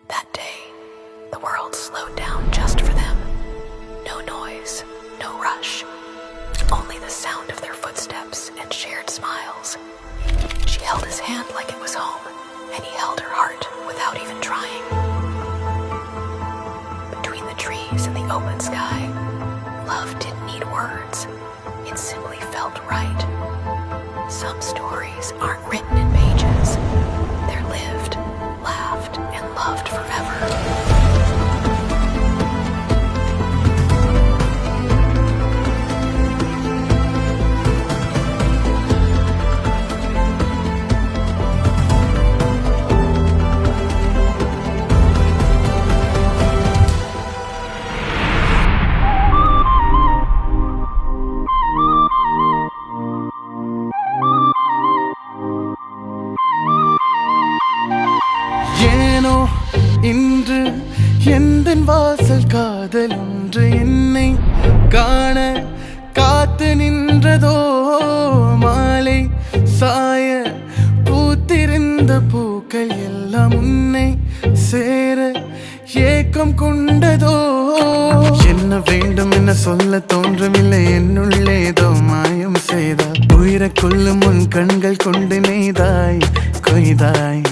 That day, the world slowed down just for them. No noise, no rush, only the sound of their footsteps and shared smiles. She held his hand like it was home, and he held her heart without even trying. Between the trees and the open sky, love didn't need words. It simply felt right. Some stories aren't written in pages. They're lived, laughed, and loved forever. ஏனோ இன்று எந்தன் வாசல் காதல் ஒன்று என்னை காண காத்து நின்றதோ மாலை சாய பூத்திருந்த பூக்கள் எல்லாம் உன்னை சேர ஏக்கம் கொண்டதோ என்ன வேண்டும் என சொல்ல தோன்றவில்லை என்னுள்ளே ஏதோ மாயம் செய்தாய் உயிரை கொள்ளும் உன் கண்கள் கொண்டு நெய்தாய் கொய்தாய்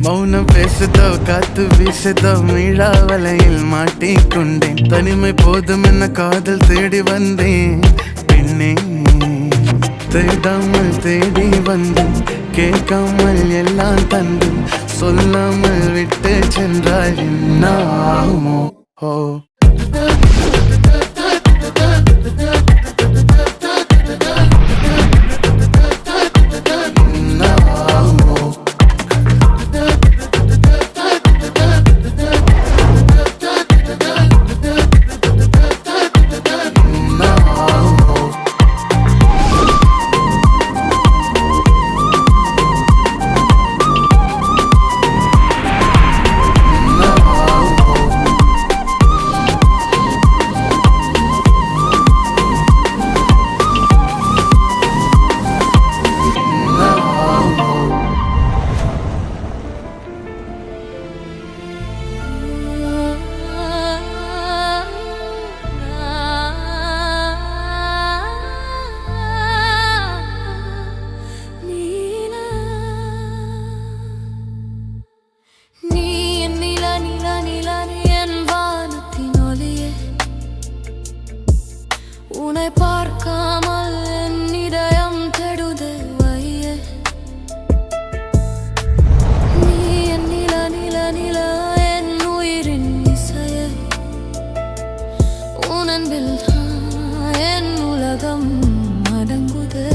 மௌனம் பேசுதோ காத்து வீசுதோ மீழா வலையில் மாட்டிக்கொண்டேன் தனிமை போதும் என்ன காதல் தேடி வந்தேன் பெண்ணே தேடாமல் தேடி வந்து கேட்காமல் எல்லாம் தந்து சொல்லாமல் விட்டு சென்றாய் என்னாகுமோ ஓ உன்னை பார்க்காமல் என் இதயம் கெடுது வையே நீ என் நில நில நில என் உயிரின் இசையே உன் அன்பில் என் உலகம் அடங்குதே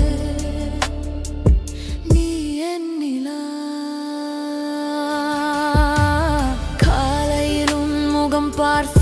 நீ என் நிலா காலையில் உன் முகம் பார்த்து